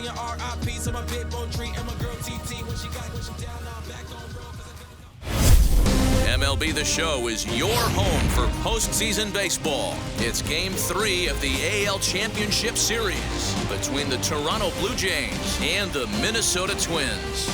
Junior R.I.P. So my big bro Tree and my girl TT when she down, now I'm back on road. MLB The Show is your home for postseason baseball. It's Game 3 of the AL Championship Series between the Toronto Blue Jays and the Minnesota Twins.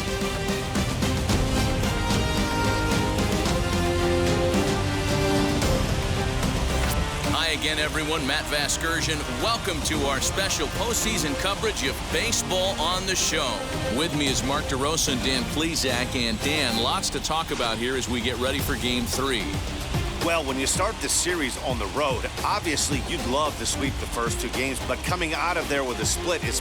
Hi again, everyone. Matt Vasgersian. Welcome to our special postseason coverage of Baseball on the Show. With me is Mark DeRosa and Dan Plesac. And Dan, lots to talk about here as we get ready for Game 3. Well, when you start this series on the road, obviously you'd love to sweep the first 2 games, but coming out of there with a split is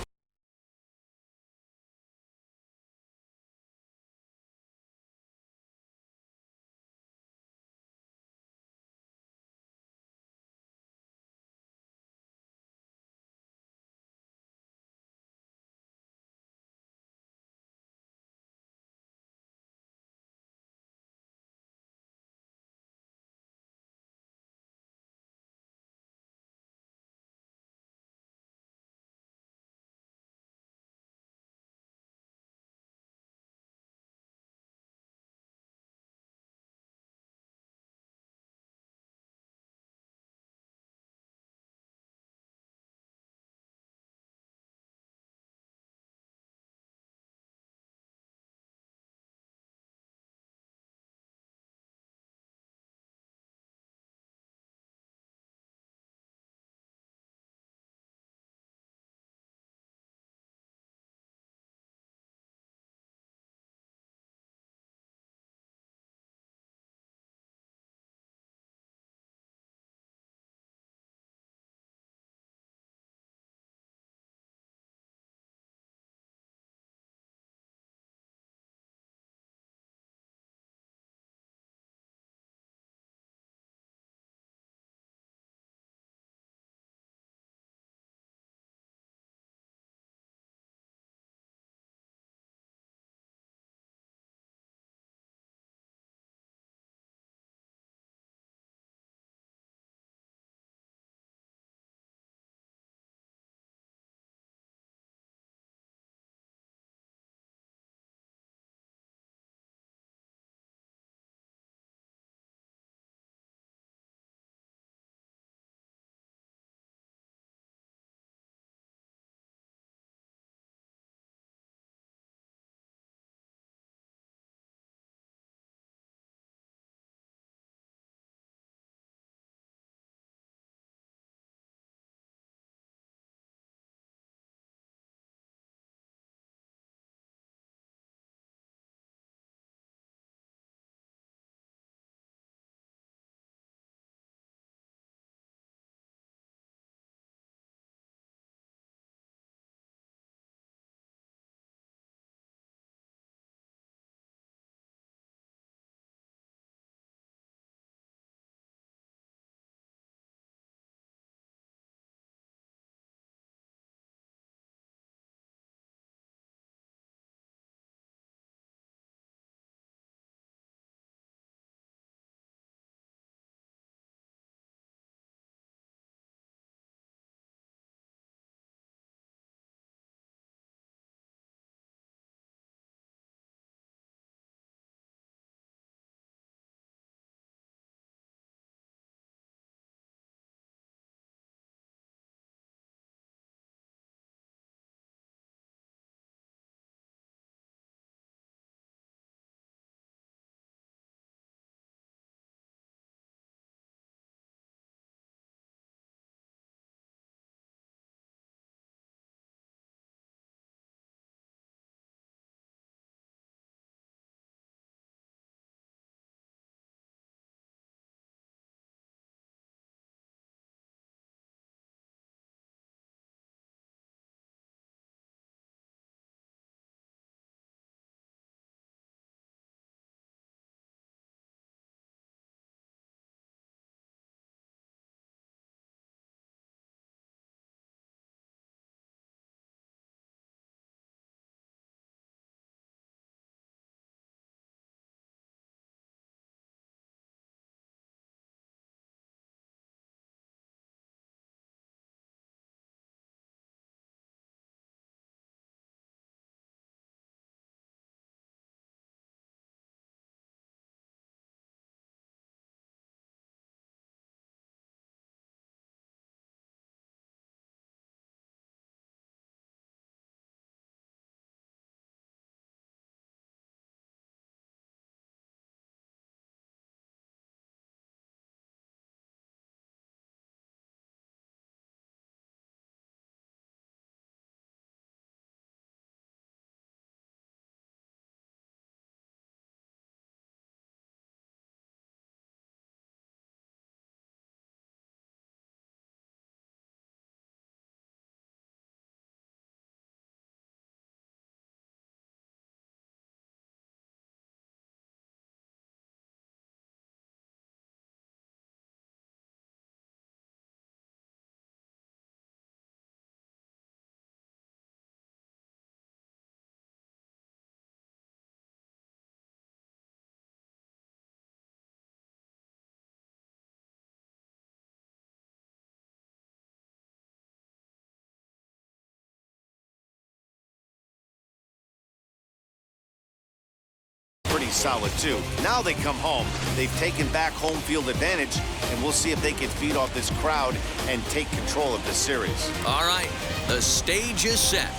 solid too. Now they come home. They've taken back home field advantage, and we'll see if they can feed off this crowd and take control of this series. All right, the stage is set.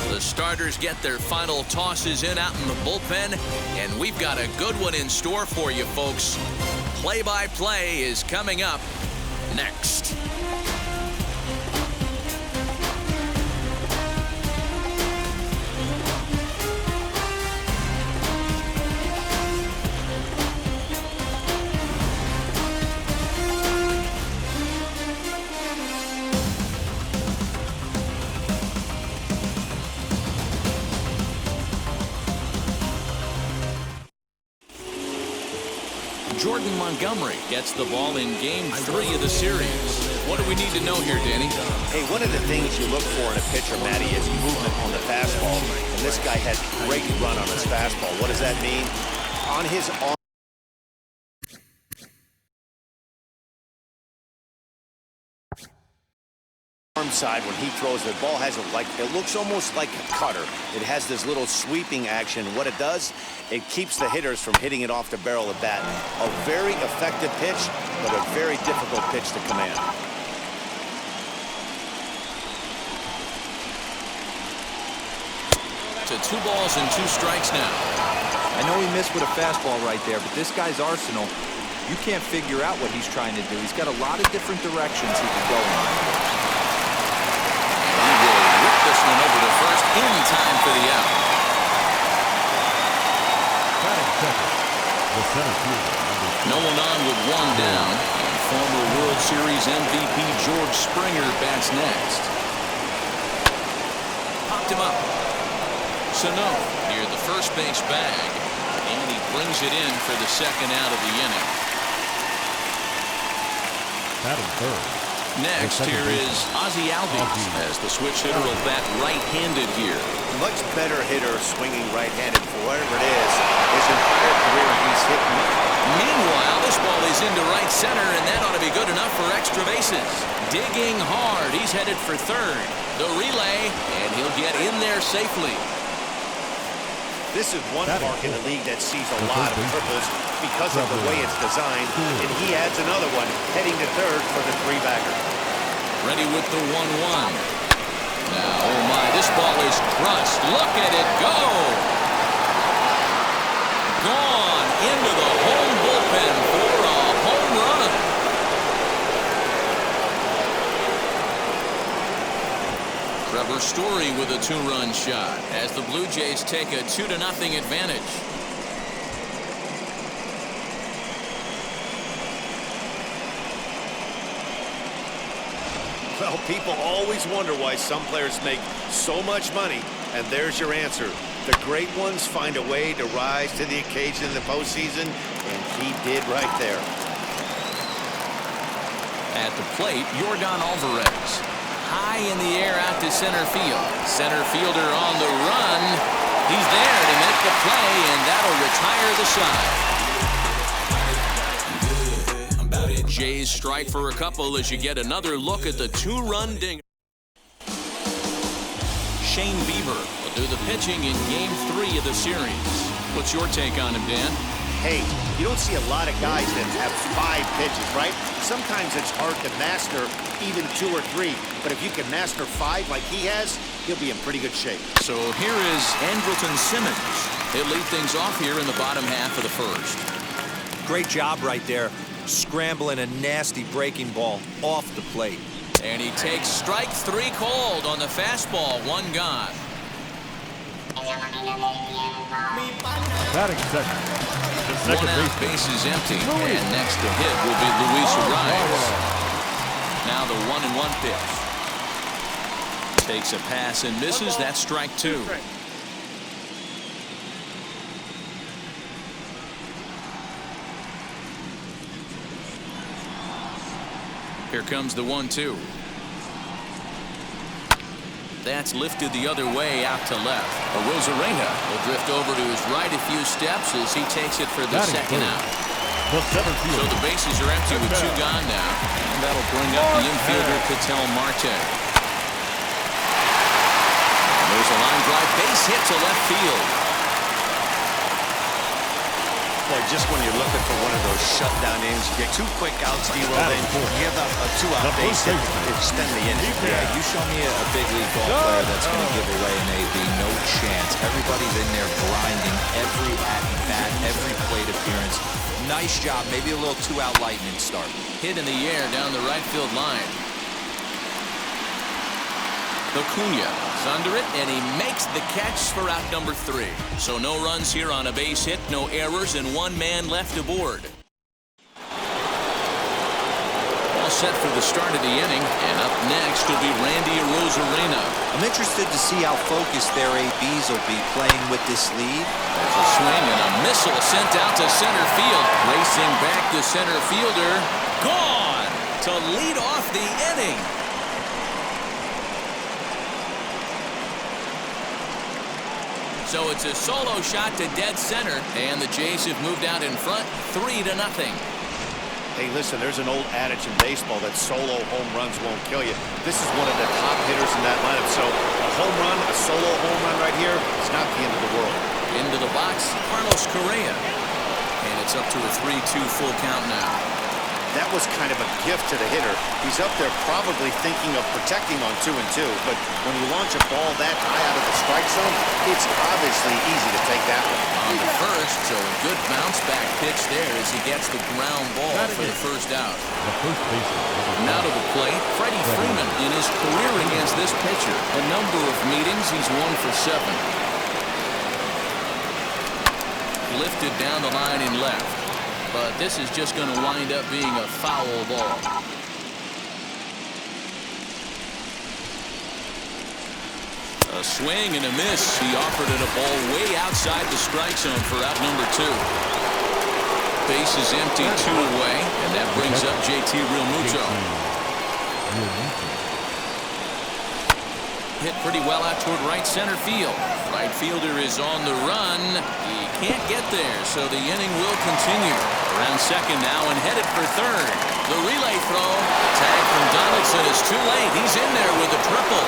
The starters get their final tosses in out in the bullpen, and we've got a good one in store for you, folks. Play-by-play is coming up next. Jordan Montgomery gets the ball in Game 3 of the series. What do we need to know here, Danny? Hey, one of the things you look for in a pitcher, Matty, is movement on the fastball. And this guy had great run on his fastball. What does that mean? On his arm side, when he throws, the ball has it looks almost like a cutter. It has this little sweeping action. What it does, it keeps the hitters from hitting it off the barrel of the bat. A very effective pitch, but a very difficult pitch to command. To 2 balls and 2 strikes now. I know he missed with a fastball right there, but this guy's arsenal, you can't figure out what he's trying to do. He's got a lot of different directions he could go in. This one over to first in time for the out. No one on with 1 down. And former World Series MVP George Springer bats next. Popped him up. Sano near the first base bag. And he brings it in for the second out of the inning. Batting third. Next, here is Ozzie Albies as the switch hitter will bat right-handed here. Much better hitter swinging right-handed for whatever it is. His entire career he's hit. Meanwhile, this ball is into right center, and that ought to be good enough for extra bases. Digging hard, he's headed for third. The relay, and he'll get in there safely. This is one park in the league that sees a lot of triples because of the way it's designed, and he adds another one, heading to third for the 3-bagger. Ready with the 1-1. Now, oh my, this ball is crushed. Look at it go. Gone into the home bullpen for a home run. Trevor Story with a 2-run shot as the Blue Jays take a 2-0 advantage. Well, people always wonder why some players make so much money, and there's your answer. The great ones find a way to rise to the occasion in the postseason, and he did right there. At the plate, Yordan Alvarez. High in the air out to center field. Center fielder on the run. He's there to make the play, and that'll retire the side. Jays strike for a couple as you get another look at the 2-run dinger. Shane Bieber will do the pitching in Game 3 of the series. What's your take on him, Dan? Hey, you don't see a lot of guys that have 5 pitches, right? Sometimes it's hard to master even 2 or 3, but if you can master 5 like he has, he'll be in pretty good shape. So here is Andrelton Simmons. He'll lead things off here in the bottom half of the first. Great job right there, scrambling a nasty breaking ball off the plate. And he takes strike 3 cold on the fastball, 1 gone. Batting second. The second 1 out, base is empty, and next to hit will be Luis Arias. Now the 1-1 pitch. Takes a pass and misses. That's strike 2. Here comes the 1-2. That's lifted the other way out to left. Arozarena will drift over to his right a few steps as he takes it for the second out. So the bases are empty with 2 gone now. And that'll bring up the infielder Ketel Marte. And there's a line drive base hit to left field. Boy, just when you're looking for one of those shutdown innings, you get 2 quick outs, D-Roll, then give up a 2-out base hit to extend the inning. Yeah, you show me a big league ball player that's going to give away an AB, no chance. Everybody's in there grinding every at-bat, every plate appearance. Nice job, maybe a little 2-out lightning start. Hit in the air down the right field line. Acuna is under it, and he makes the catch for out number 3. So no runs here on a base hit, no errors, and 1 man left aboard. All set for the start of the inning, and up next will be Randy Arozarena. I'm interested to see how focused their ABs will be playing with this lead. There's a swing and a missile sent out to center field. Racing back the center fielder. Gone to lead off the inning. So it's a solo shot to dead center, and the Jays have moved out in front 3-0. Hey, listen, there's an old adage in baseball that solo home runs won't kill you. This is one of the top hitters in that lineup. So a home run, a solo home run right here, it's not the end of the world. Into the box, Carlos Correa. And it's up to a 3-2 full count now. That was kind of a gift to the hitter. He's up there probably thinking of protecting on 2-2, but when you launch a ball that high out of the strike zone, it's obviously easy to take that one. On the first, so a good bounce back pitch there as he gets the ground ball for the first out. Now to the plate, Freddie Freeman in his career against this pitcher. A number of meetings, he's 1 for 7. Lifted down the line in left. But this is just going to wind up being a foul ball. A swing and a miss. He offered it a ball way outside the strike zone for out number 2. Base is empty, 2 away, and that brings up JT Realmuto. Hit pretty well out toward right center field. Right fielder is on the run. He can't get there, so the inning will continue. Around second now and headed for third. The relay throw. Tag from Donaldson is too late. He's in there with a triple.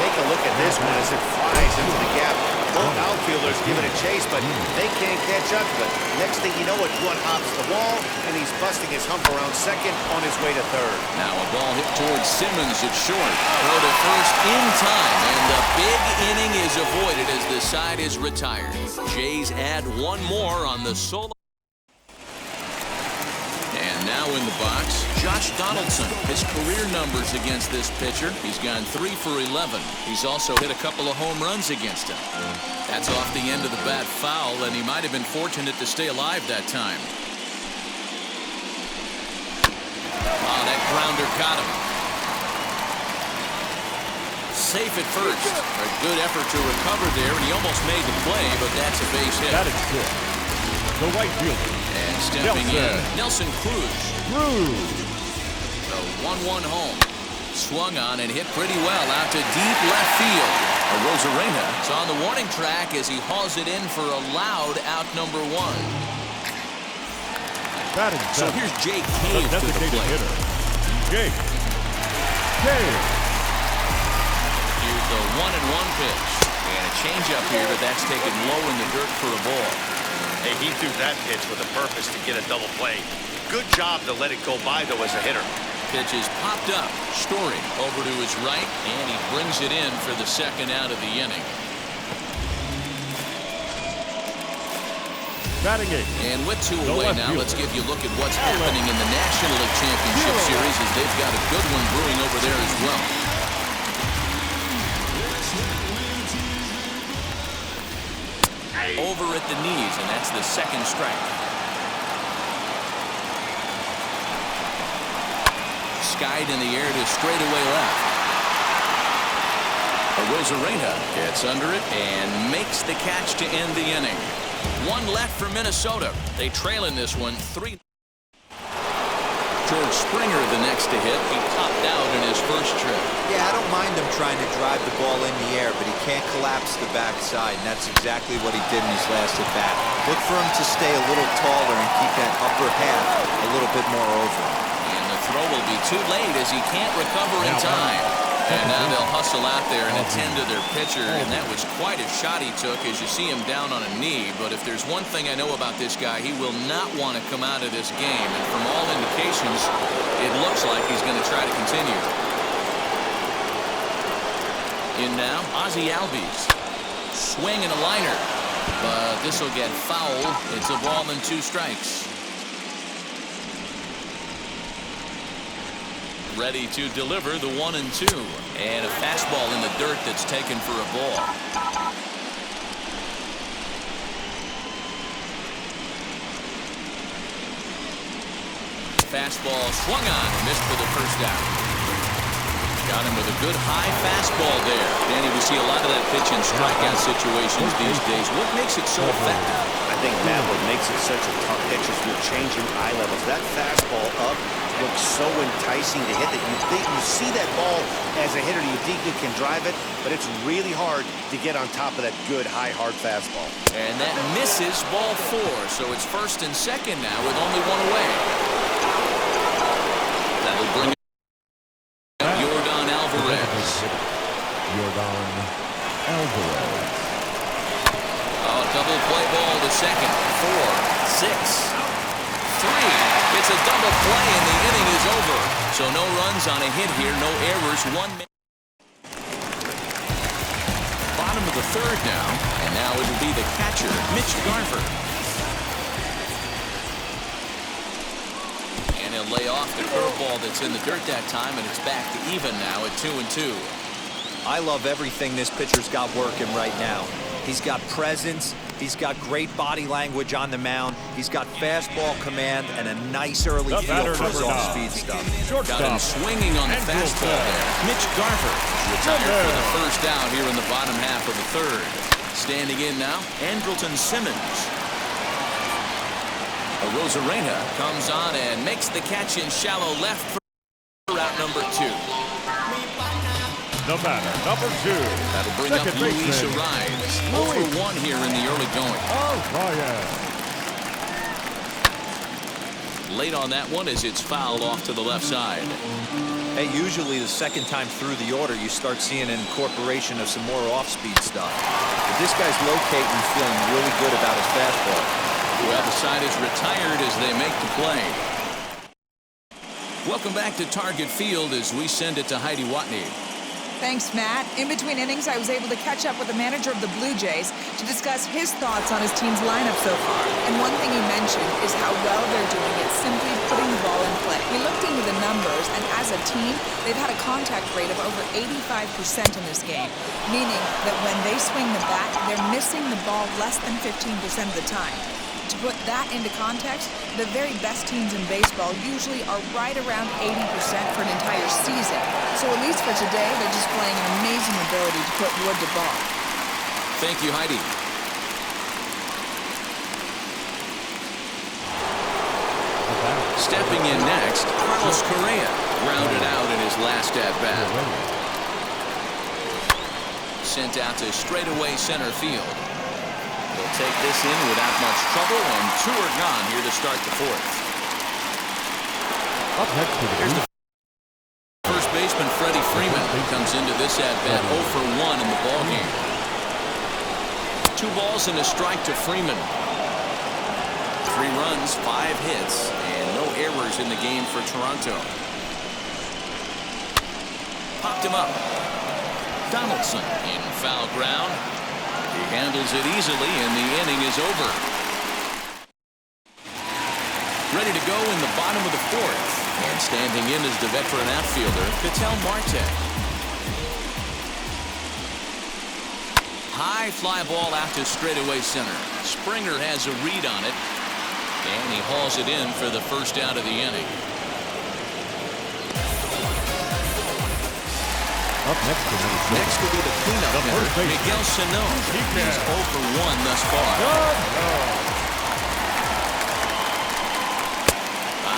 Take a look at this one as it flies into the gap. Both outfielders give it a chase, but they can't catch up. But next thing you know it, one hops the wall, and he's busting his hump around second on his way to third. Now a ball hit towards Simmons at short. Throw to first in time, and the big inning is avoided as the side is retired. Jays add 1 more on the solo. And now in the box, Josh Donaldson. His career numbers against this pitcher, he's gone 3 for 11. He's also hit a couple of home runs against him. That's off the end of the bat foul, and he might have been fortunate to stay alive that time. Oh, that grounder caught him. Safe at first. A good effort to recover there, and he almost made the play, but that's a base hit. That is good. The right fielder. And stepping in, Nelson Cruz. The 1-1 home. Swung on and hit pretty well out to deep left field. Arozarena is on the warning track as he hauls it in for a loud out number 1. So here's Jake Cave to the plate. Hitter. Jake Cave. Here's the 1-1 pitch. And a changeup here, but that's taken low in the dirt for a ball. Hey, he threw that pitch with a purpose to get a double play. Good job to let it go by, though, as a hitter. Pitch is popped up. Story over to his right, and he brings it in for the second out of the inning. Batting 8. And with 2 away now, let's give you a look at what's happening in the National League Championship Series as they've got a good one brewing over there as well. Over at the knees, and that's the second strike. Skied in the air to straightaway left. Arozarena gets under it and makes the catch to end the inning. 1 left for Minnesota. They trail in this one 3. George Springer the next to hit. He popped out in his first trip. Yeah, I don't mind him trying to drive the ball in the air, but he can't collapse the backside, and that's exactly what he did in his last at bat. Look for him to stay a little taller and keep that upper half a little bit more over. And the throw will be too late as he can't recover in time. And now they'll hustle out there and attend to their pitcher, and that was quite a shot he took as you see him down on a knee. But if there's one thing I know about this guy, he will not want to come out of this game. And from all indications, it looks like he's going to try to continue. In now, Ozzie Albies. Swing and a liner. But this will get foul. It's a ball and 2 strikes. Ready to deliver the 1-2. And a fastball in the dirt that's taken for a ball. Fastball swung on. Missed for the first down. Got him with a good high fastball there. Danny, we see a lot of that pitch in strikeout situations these days. What makes it so effective? I think, Matt, what makes it such a tough pitch is you're changing eye levels. That fastball up looks so enticing to hit that you see that ball as a hitter, you think you can drive it, but it's really hard to get on top of that good, high, hard fastball. And that misses ball 4, so it's 1st and 2nd now with only 1 away. That'll bring Yordan Alvarez. Yordan Alvarez. Oh, double play ball to second. 4, 6, 3. It's a double play and the inning is over. So no runs on a hit here, no errors, 1 minute. Bottom of the 3rd now, and now it'll be the catcher, Mitch Garver. And he'll lay off the curveball that's in the dirt that time, and it's back to even now at 2-2. I love everything this pitcher's got working right now. He's got presence. He's got great body language on the mound. He's got fastball command and a nice early feel for his off-speed stuff. Got him swinging on the fastball there. Mitch Garver retired for the first out here in the bottom half of the 3rd. Standing in now, Andrelton Simmons. Rosarena comes on and makes the catch in shallow left for out number 2. The batter, number 2. That'll bring up Luis Ariz. 0-for-1 here in the early going. Late on that one as it's fouled off to the left side. Hey, usually the second time through the order, you start seeing an incorporation of some more off-speed stuff. But this guy's locating, feeling really good about his fastball. Well, the side is retired as they make the play. Welcome back to Target Field as we send it to Heidi Watney. Thanks, Matt. In between innings, I was able to catch up with the manager of the Blue Jays to discuss his thoughts on his team's lineup so far. And one thing he mentioned is how well they're doing at simply putting the ball in play. We looked into the numbers, and as a team, they've had a contact rate of over 85% in this game, meaning that when they swing the bat, they're missing the ball less than 15% of the time. To put that into context, the very best teams in baseball usually are right around 80% for an entire season. So at least for today, they're displaying an amazing ability to put wood to ball. Thank you, Heidi. Stepping in next, Carlos Correa grounded out in his last at-bat. Sent out to straightaway center field. They'll take this in without much trouble, and 2 are gone here to start the 4th. Up next to Here's the first baseman, Freddie Freeman, who comes into this at-bat 0-for-1 in the ballgame. 2 balls and a strike to Freeman. 3 runs, 5 hits, and no errors in the game for Toronto. Popped him up. Donaldson in foul ground. He handles it easily, and the inning is over. Ready to go in the bottom of the 4th. And standing in is the veteran outfielder, Ketel Marte. High fly ball out to straightaway center. Springer has a read on it, and he hauls it in for the first out of the inning. Up next will be the cleanup hitter, Miguel Sano. He's 0-for-1 thus far.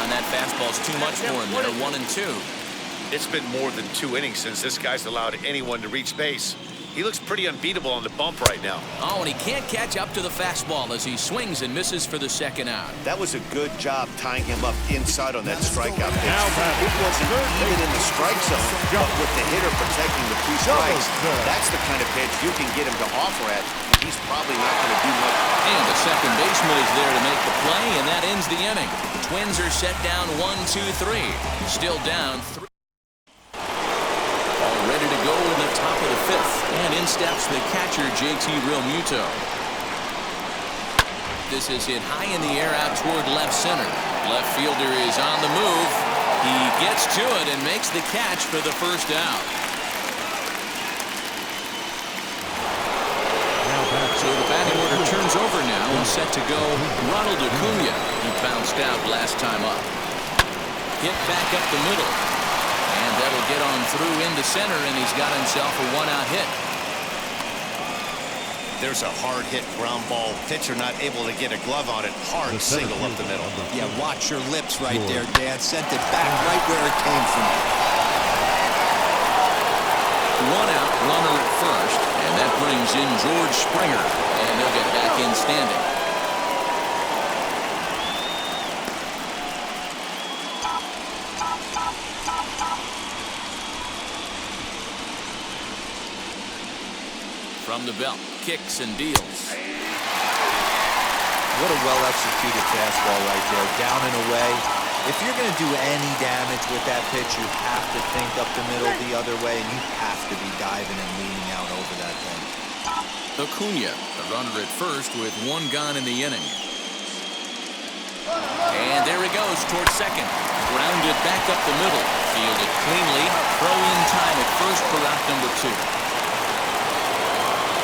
And that fastball's too much for him. They're 1-2. It's been more than 2 innings since this guy's allowed anyone to reach base. He looks pretty unbeatable on the bump right now. Oh, and he can't catch up to the fastball as he swings and misses for the second out. That was a good job tying him up inside on that strikeout pitch. Now batting. It wasn't even in the strike zone, but with the hitter protecting the 2 strikes, that's the kind of pitch you can get him to offer at. He's probably not going to do much. And the second baseman is there to make the play, and that ends the inning. The Twins are set down 1-2-3. Still down 3. All ready to go in the top of the 5th. And in steps the catcher, JT Realmuto. This is hit high in the air out toward left center. Left fielder is on the move. He gets to it and makes the catch for the first out. So the batting order turns over now and set to go Ronald Acuna. He bounced out last time up. Hit back up the middle. And that'll get on through into center, and he's got himself a 1-out hit. There's a hard hit ground ball. Pitcher not able to get a glove on it. Hard single up the middle. Yeah, watch your lips right there, Dan. Sent it back right where it came from. 1 out, runner at first, and that brings in George Springer, and they'll get back in standing. From the belt, kicks and deals. What a well-executed fastball right there, down and away. If you're going to do any damage with that pitch, you have to think up the middle the other way, and you have to be diving and leaning out over that thing. Acuna, the runner at first with 1 gone in the inning. And there he goes towards second. Grounded back up the middle. Fielded cleanly. Throw in time at first for out number 2.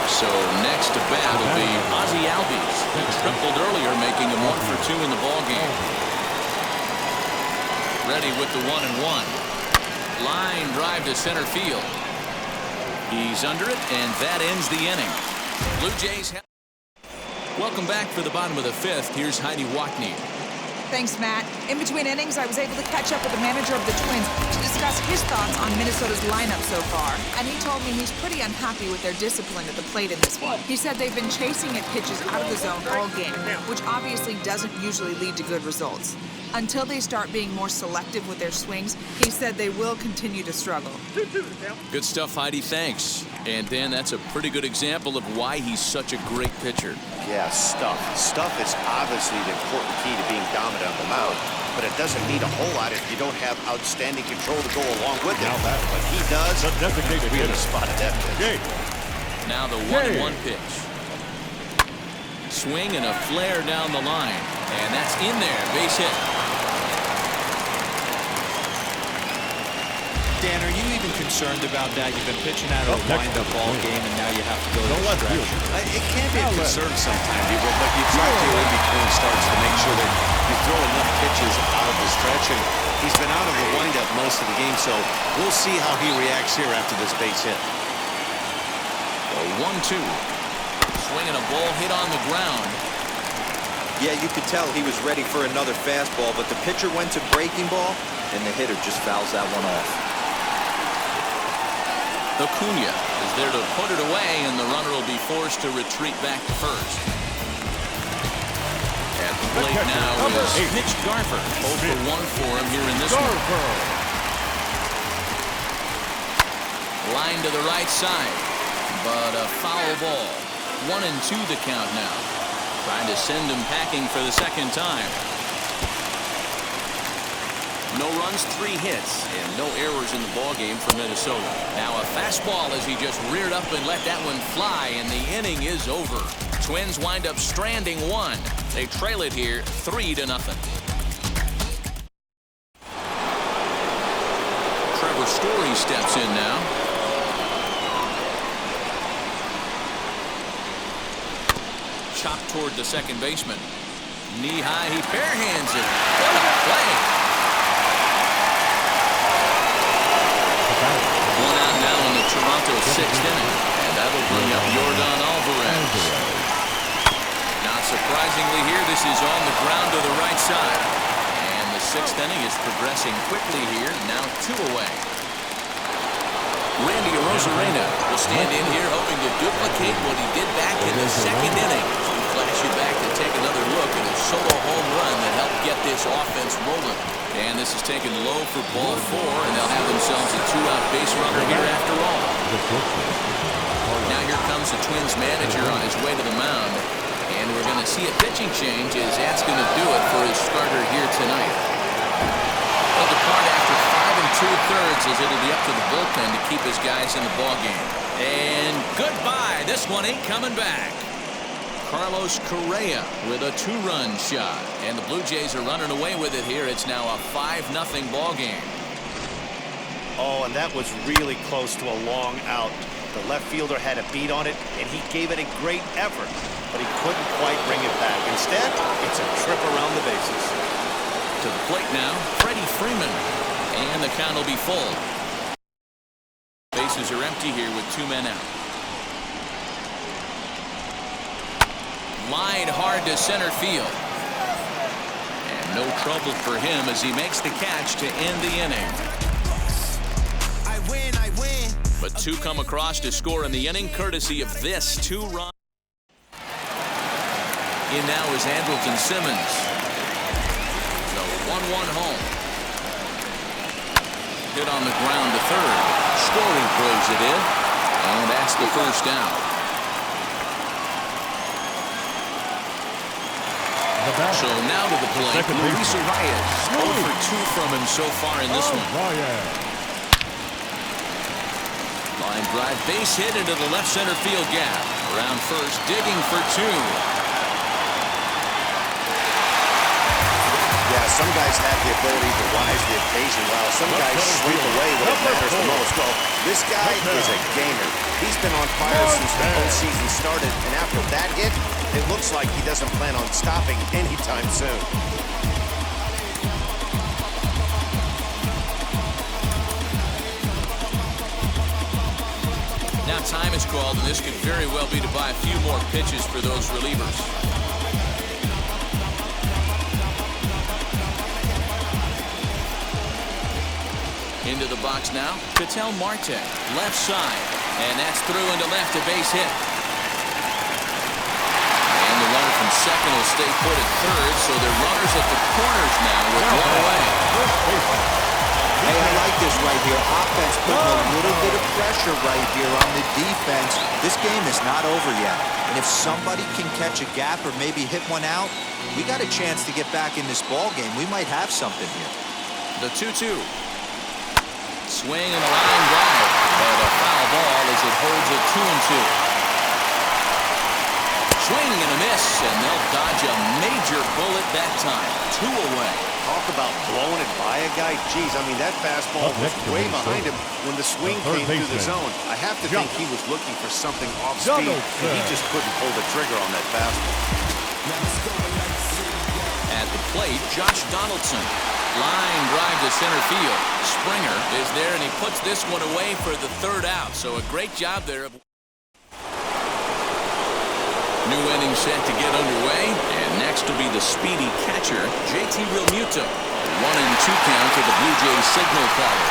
So next to bat will be Ozzie Albies. He tripled earlier, making him 1 for 2 in the ballgame. Ready with the 1-1. Line drive to center field. He's under it, and that ends the inning. Blue Jays. Welcome back for the bottom of the 5th. Here's Heidi Watney. Thanks, Matt. In between innings, I was able to catch up with the manager of the Twins to discuss his thoughts on Minnesota's lineup so far. And he told me he's pretty unhappy with their discipline at the plate in this one. He said they've been chasing at pitches out of the zone all game, which obviously doesn't usually lead to good results. Until they start being more selective with their swings, he said they will continue to struggle. Good stuff, Heidi. Thanks. And Dan, that's a pretty good example of why he's such a great pitcher. Yeah, stuff. Stuff is obviously the important key to being dominant on the mound, but it doesn't mean a whole lot if you don't have outstanding control to go along with it. But he does. The designated Really hitter. spotted that pitch. Now the 1-1 pitch. Swing and a flare down the line. And that's in there. Base hit. Dan, are you even concerned about that? You've been pitching out of a wind-up ball game, and now you have to go to the stretch. It can be a concern sometimes, but you try to in between starts to make sure that you throw enough pitches out of the stretch. And he's been out of the windup most of the game, so we'll see how he reacts here after this base hit. The 1-2. Swinging a ball hit on the ground. Yeah, you could tell he was ready for another fastball, but the pitcher went to breaking ball, and the hitter just fouls that one off. Acuna is there to put it away, and the runner will be forced to retreat back to first. At the plate now is Mitch Garver. 0 for 1 for him here in this one. Line to the right side, but a foul ball. 1-2 the count now. Trying to send him packing for the second time. No runs, 3 hits, and no errors in the ballgame for Minnesota. Now a fastball as he just reared up and let that one fly, and the inning is over. Twins wind up stranding 1. They trail it here 3-0. Trevor Story steps in now. Chopped toward the second baseman. Knee high, he barehands it. What a play! 1 out now in the Toronto 6th inning, and that'll bring up Yordan Alvarez. Not surprisingly here, this is on the ground to the right side. And the 6th inning is progressing quickly here, now 2 away. Randy Arozarena will stand in here hoping to duplicate what he did back in the second inning. We flash you back to take another look at a solo home run that helped get this offense rolling. And this is taken low for ball 4, and they'll have themselves a 2-out base runner here after all. Now here comes the Twins manager on his way to the mound. And we're going to see a pitching change as that's going to do it for his starter here tonight. He'll depart after 5 2/3 as it'll be up to the bullpen to keep his guys in the ballgame. And goodbye. This one ain't coming back. Carlos Correa with a 2-run shot. And the Blue Jays are running away with it here. It's now a 5-0 ball game. Oh, and that was really close to a long out. The left fielder had a beat on it, and he gave it a great effort, but he couldn't quite bring it back. Instead, it's a trip around the bases. To the plate now, Freddie Freeman. And the count will be full. Bases are empty here with 2 men out. Line hard to center field. And no trouble for him as he makes the catch to end the inning. I win, I win. But 2 come across to score in the inning, courtesy of this 2-run. In now is Andrelton Simmons. The 1-1 home. Hit on the ground to third. Story throws it in, and that's the first down. So now to the plate, Luis Arias. 0 for 2 from him so far in this one. Line drive, base hit into the left center field gap. Around first, digging for 2. Yeah, some guys have the ability to rise to the occasion, while some guys sweep away when it matters the most. Well, this guy is a gamer. He's been on fire since the postseason started, and after that hit, it looks like he doesn't plan on stopping anytime soon. Now time is called, and this could very well be to buy a few more pitches for those relievers. Into the box now, Ketel Marte, left side, and that's through into left, a base hit. And the runner from second will stay put at third, so they're runners at the corners now with 1 away. Hey, I like this right here. Offense putting a little bit of pressure right here on the defense. This game is not over yet. And if somebody can catch a gap or maybe hit one out, we got a chance to get back in this ball game. We might have something here. The 2-2. Swing and a line drive. But a foul ball as it holds it 2-2. Swing and a miss, and they'll dodge a major bullet that time. 2 away. Talk about blowing it by a guy. Geez, I mean, that fastball was way behind him when the swing came through the zone. I have to think he was looking for something off speed, and he just couldn't pull the trigger on that fastball. At the plate, Josh Donaldson. Line drive to center field. Springer is there, and he puts this one away for the 3rd out. So a great job there. New inning set to get underway, and next will be the speedy catcher, JT Realmuto. 1-2 count to the Blue Jays signal caller.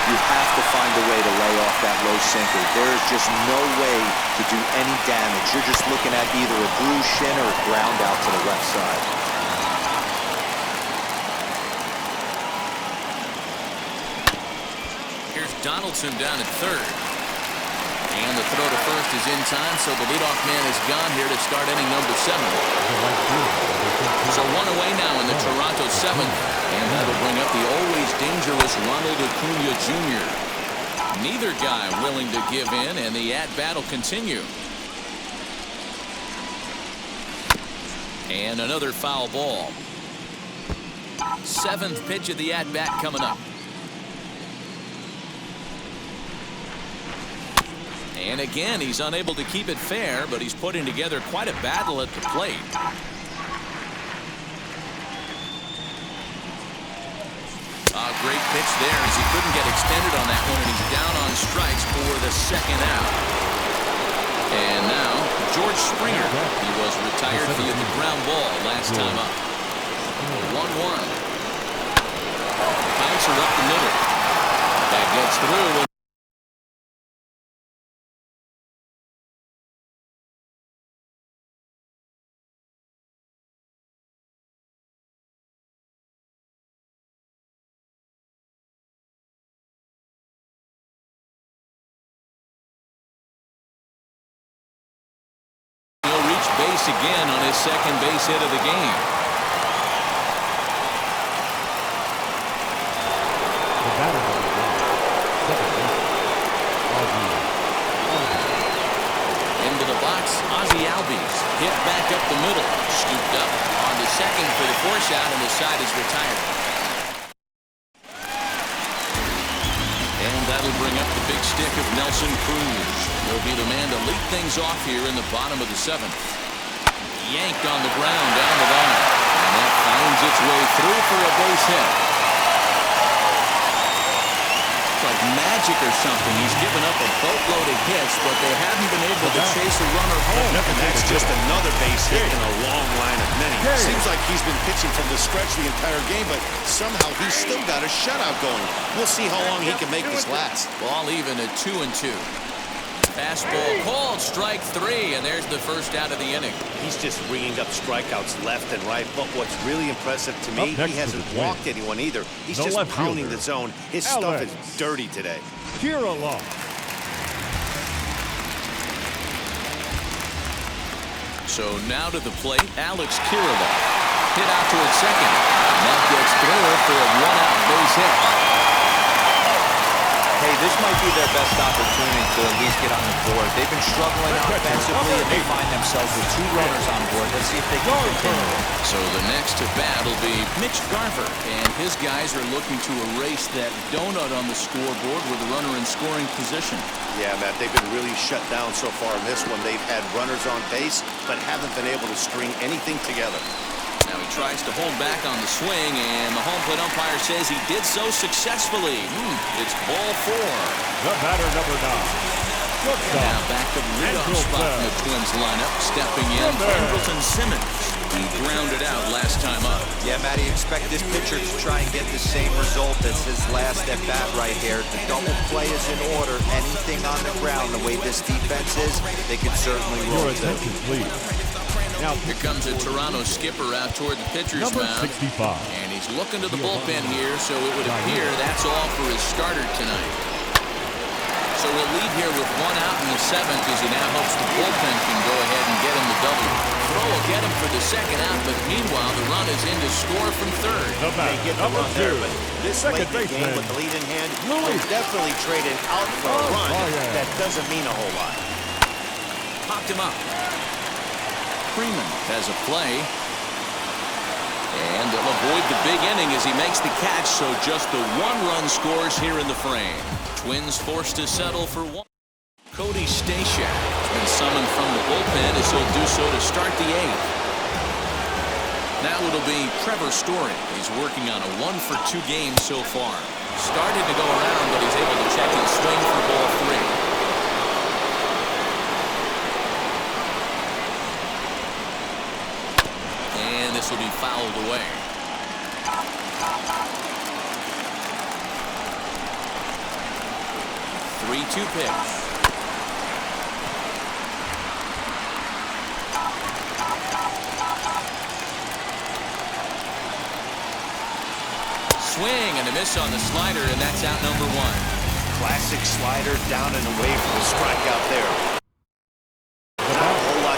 You have to find a way to lay off that low sinker. There is just no way to do any damage. You're just looking at either a bruised shin or a ground out to the left side. Here's Donaldson down at third. And the throw to first is in time, so the leadoff man is gone here to start inning number 7. So 1 away now in the Toronto 7th. And that'll bring up the always dangerous Ronald Acuna Jr. Neither guy willing to give in, and the at-bat will continue. And another foul ball. 7th pitch of the at-bat coming up. And again, he's unable to keep it fair, but he's putting together quite a battle at the plate. A great pitch there as he couldn't get extended on that one, and he's down on strikes for the 2nd out. And now, George Springer. He was retired via the ground ball last time up. 1-1. Bouncer up the middle. That gets through. base again on his second base hit of the game. The batter number 1, second baseman, Into the box, Ozzie Albies hit back up the middle, scooped up on the second for the force out, and the side is retired. And that'll bring up the big stick of Nelson Cruz. He'll be the man to lead things off here in the bottom of the 7th. Yanked on the ground down the line, and that finds its way through for a base hit. Like magic or something. He's given up a boatload of hits, but they haven't been able to chase a runner home. And that's just another base hit in a long line of many. Seems like he's been pitching from the stretch the entire game, but somehow he's still got a shutout going. We'll see how long he can make this last. Ball even at 2-2. Fastball called, strike 3, and there's the first out of the inning. He's just ringing up strikeouts left and right, but what's really impressive to me, he hasn't walked anyone either. He's just pounding the zone. His stuff is dirty today. Kirilloff. So now to the plate, Alex Kirilloff. Hit out towards second. And that gets through for a one-out base hit. Hey, this might be their best opportunity to at least get on the board. They've been struggling offensively, and they find themselves with 2 runners on board. Let's see if they can continue. So the next to bat will be Mitch Garver, and his guys are looking to erase that donut on the scoreboard with a runner in scoring position. Yeah, Matt, they've been really shut down so far in this one. They've had runners on base, but haven't been able to string anything together. Now he tries to hold back on the swing, and the home plate umpire says he did so successfully. It's ball 4. The batter number 9. Now back to the leadoff spot in the Twins lineup. Stepping in, Andrelton Simmons. He grounded out last time up. Yeah, Matty, expect this pitcher to try and get the same result as his last at-bat right here. The double play is in order. Anything on the ground, the way this defense is, they could certainly roll Your attention, please. Now, here comes a Toronto skipper out toward the pitcher's mound. 65. And he's looking to the bullpen here, so it would appear that's all for his starter tonight. So we'll lead here with 1 out in the 7th as he now hopes the bullpen can go ahead and get him the double. Throw will get him for the 2nd out, but meanwhile the run is in to score from 3rd. They get the run there, but this late in the game with the lead in hand, will definitely trade it out for a run. That doesn't mean a whole lot. Popped him up. Freeman has a play. And they'll avoid the big inning as he makes the catch, so just the 1 run scores here in the frame. Twins forced to settle for 1. Cody Stashak has been summoned from the bullpen as he'll do so to start the 8th. Now it'll be Trevor Story. He's working on a 1-for-2 game so far. Started to go around, but he's able to check his swing for ball 3. This will be fouled away. Three-two pitch. Swing and a miss on the slider, and that's out number 1. Classic slider down and away from the strikeout there.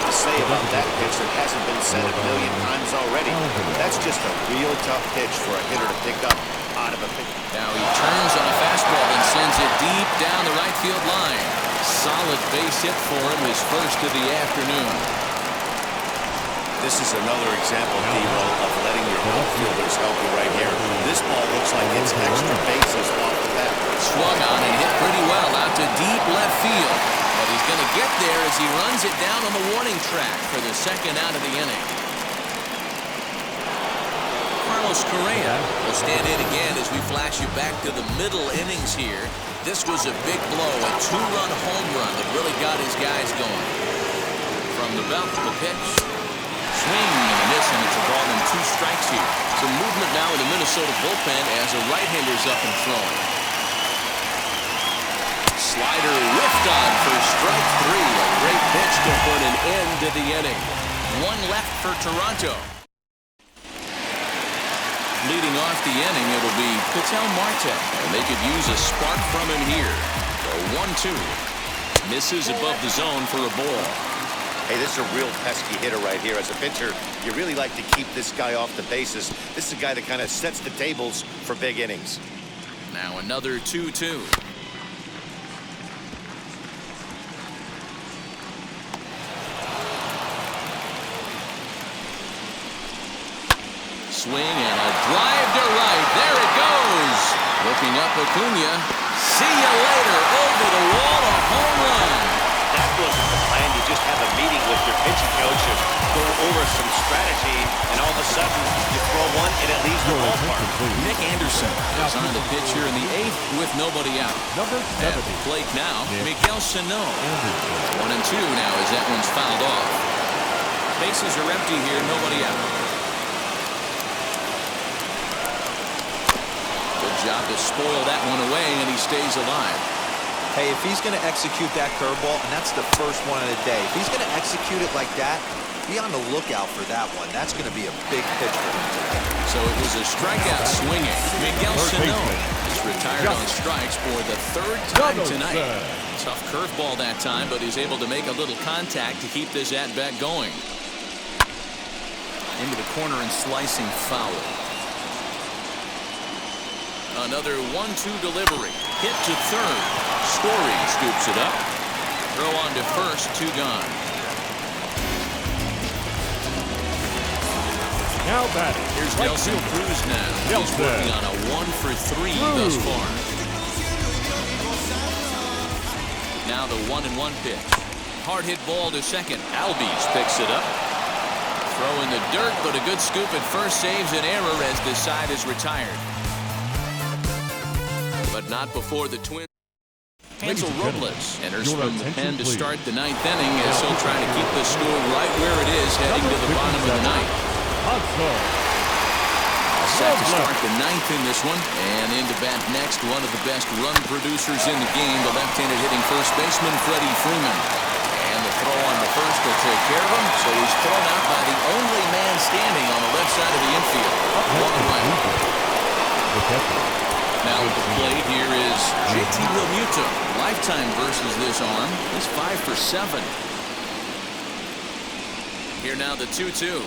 Say about that pitch that hasn't been said a million times already. That's just a real tough pitch for a hitter to pick up out of a pitch. Now he turns on a fastball and sends it deep down the right field line. Solid base hit for him, his first of the afternoon. This is another example, D-Ro, of letting your outfielders help you right here. This ball looks like it's extra bases off the bat. Swung on and hit pretty well out to deep left field. But he's going to get there as he runs it down on the warning track for the 2nd out of the inning. Carlos Correa will stand in again as we flash you back to the middle innings here. This was a big blow, a 2-run home run that really got his guys going. From the belt, the pitch. Swing and a miss, and it's a ball and 2 strikes here. Some movement now in the Minnesota bullpen as a right-hander's up and throwing. Slider whiffed on for strike 3. A great pitch to put an end to the inning. 1 left for Toronto. Leading off the inning, it'll be Ketel Marte, and they could use a spark from him here. A 1-2. Misses above the zone for a ball. Hey, this is a real pesky hitter right here. As a pitcher, you really like to keep this guy off the bases. This is a guy that kind of sets the tables for big innings. Now another 2-2. Swing and a drive to right. There it goes. Looking up Acuna. See you later. Over the wall, a home run. That wasn't the plan. You just have a meeting with your pitching coach and go over some strategy, and all of a sudden you throw one and it leaves the ballpark. Nick Anderson is on the pitch here in the 8th with nobody out. Number At 70. the plate now, Nick Miguel Sano. Anderson. 1-2 now as that one's fouled off. Bases are empty here, nobody out. Good job to spoil that one away, and he stays alive. Hey, if he's going to execute that curveball, and that's the first one of the day, if he's going to execute it like that, be on the lookout for that one. That's going to be a big pitch for him today. So it was a strikeout swinging. Miguel Third Sano baseman. is retired on strikes for the 3rd time tonight. Tough curveball that time, but he's able to make a little contact to keep this at-bat going. Into the corner and slicing foul. Another 1-2 delivery. Hit to third. Story scoops it up. Throw on to first, 2 gone. Now batting. Here's Right Nelson fielder. Cruz now. He's Nelson. working on a 1-for-3 thus far. Now the 1-1 pitch. Hard hit ball to second. Albies picks it up. Throw in the dirt, but a good scoop at first saves an error as the side is retired. But not before the Twins. Hansel Robles enters from the pen to start the 9th inning as he'll try to keep the score right where it is heading to the bottom of the 9th. Set to start the 9th in this one, and into bat next, one of the best run producers in the game, the left-handed hitting first baseman Freddie Freeman. And the throw on the first will take care of him, so he's thrown out by the only man standing on the left side of the infield. 1 away. Now at the plate here is JT Realmuto. Lifetime versus this arm. He's 5 for 7. Here now the 2-2.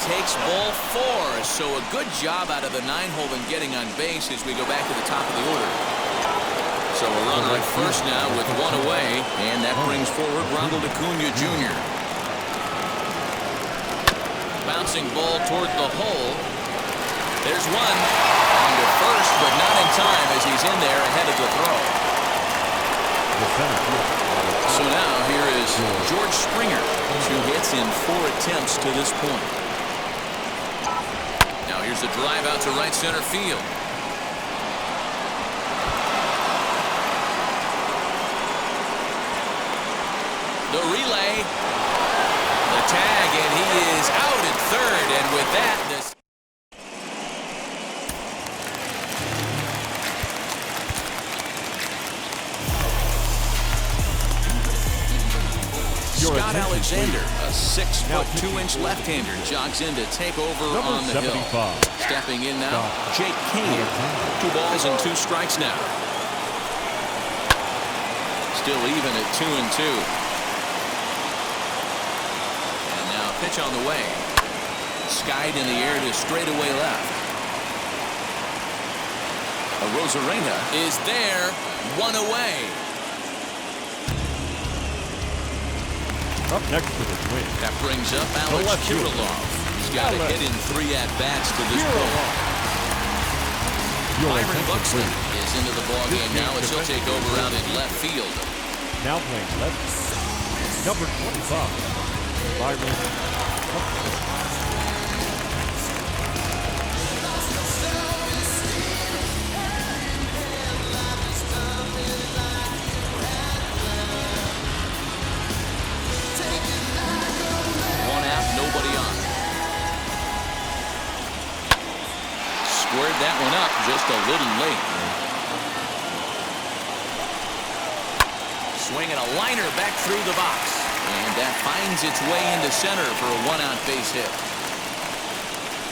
Takes ball 4, so a good job out of the 9-hole in getting on base as we go back to the top of the order. So a runner at first now with 1 away, and that brings forward Ronald Acuna Jr. Bouncing ball toward the hole. There's one on to first, but not in time as he's in there ahead of the throw. So now here is George Springer, 2 hits in 4 attempts to this point. Now here's a drive out to right center field. The relay, the tag, and he is out at third, and with that, this Scott Alexander, a 6'2" left-hander, jogs in to take over on the hill. Stepping in now, Jake Kane. 2 balls and 2 strikes now. Still even at 2-2. And now a pitch on the way. Skied in the air to straightaway left. A Rosarena is there, 1 away. Up next to the Twins. That brings up Alex Kirilloff. He's got a hit in 3 at-bats to this point. Byron Buxton is into the ballgame now as he'll take over out in left field. Now playing left. Number 25. Byron Buxton. Squared that one up just a little late. Swinging a liner back through the box. And that finds its way into center for a one-out base hit.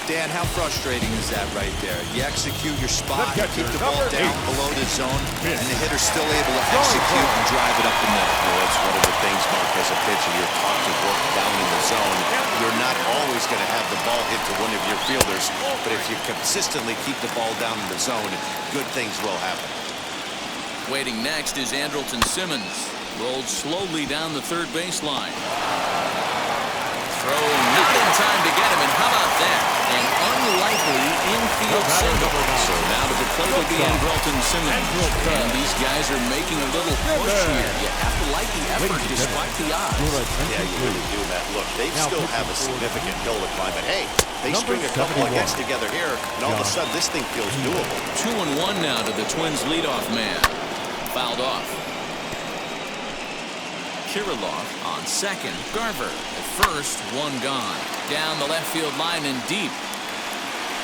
Dan, how frustrating is that right there? You execute your spot, you keep the ball number down 8. below the zone, and the hitter's still able to execute and drive it up the middle. Well, it's one of the things, Mark, as a pitcher, you're taught to work down in the zone. You're not always going to have the ball hit to one of your fielders, but if you consistently keep the ball down in the zone, good things will happen. Waiting next is Andrelton Simmons. Rolled slowly down the third baseline. Throw not in time to get him, and how about that? An unlikely infield single. So now to the plate will be Andrelton Simmons. And these guys are making a little push here. You have to like the effort despite the odds. Yeah, you really do, Matt. Look, they still have a significant hill to climb, but hey, they string a couple of hits together here, and all of a sudden this thing feels doable. 2-1 now to the Twins' leadoff man. Fouled off. Kirilloff on second. Garver at first. One gone. Down the left field line and deep.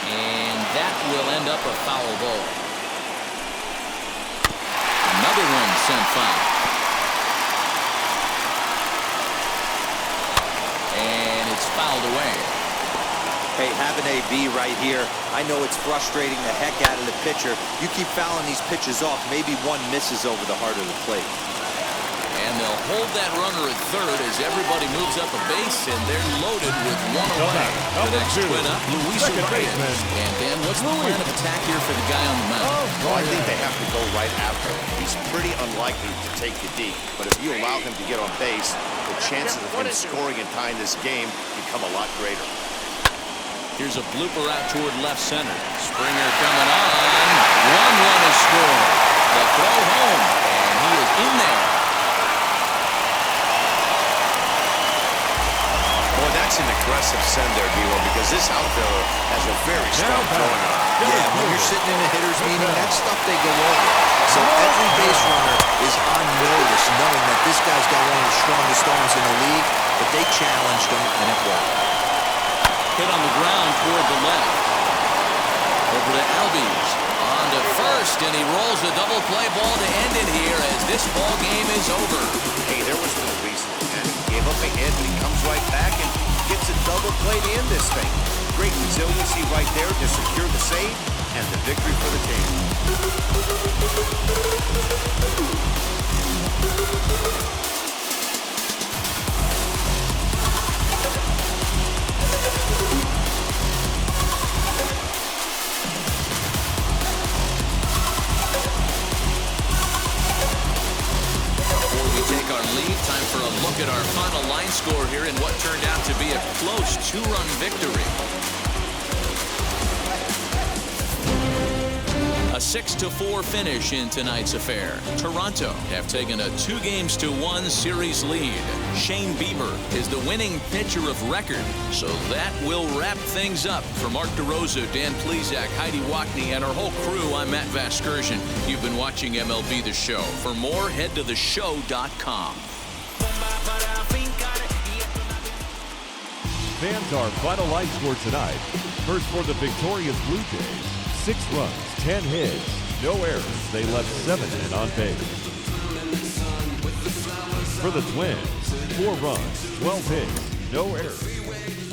And that will end up a foul ball. Another one sent foul. And it's fouled away. Hey, having AB right here, I know it's frustrating the heck out of the pitcher. You keep fouling these pitches off, maybe one misses over the heart of the plate. And they'll hold that runner at third as everybody moves up a base, and they're loaded with one away. The next twin up, Luis Reyes. And Dan, what's the plan of attack here for the guy on the mound? Well, I think they have to go right after him. He's pretty unlikely to take you deep, but if you allow him to get on base, the chances of him scoring and tying this game become a lot greater. Here's a blooper out toward left center. Springer coming on. 1-1 is scored. The throw home, and he is in there. Boy, that's an aggressive send there, D-Lo, because this outfielder has a very strong throwing arm. Yeah, when you're sitting in a hitter's meeting, that stuff they go over. So every base runner is on notice, knowing that this guy's got one of the strongest arms in the league, but they challenged him, and it worked. Hit on the ground toward the left. Over to Albies. On to first, and he rolls a double play ball to end it here as this ball game is over. Hey, there was no reason to panic. He gave up a hit, and he comes right back and gets a double play to end this thing. Great resiliency right there to secure the save and the victory for the team. Time for a look at our final line score here in what turned out to be a close 2-run victory. A 6-4 finish in tonight's affair. Toronto have taken a 2-1 series lead. Shane Bieber is the winning pitcher of record. So that will wrap things up. For Mark DeRosa, Dan Plesac, Heidi Wackney, and our whole crew, I'm Matt Vasgersian. You've been watching MLB The Show. For more, head to theshow.com. Fans, our final line score tonight. First for the victorious Blue Jays. 6 runs, 10 hits, no errors. They left 7 men on base. For the Twins, 4 runs, 12 hits, no errors.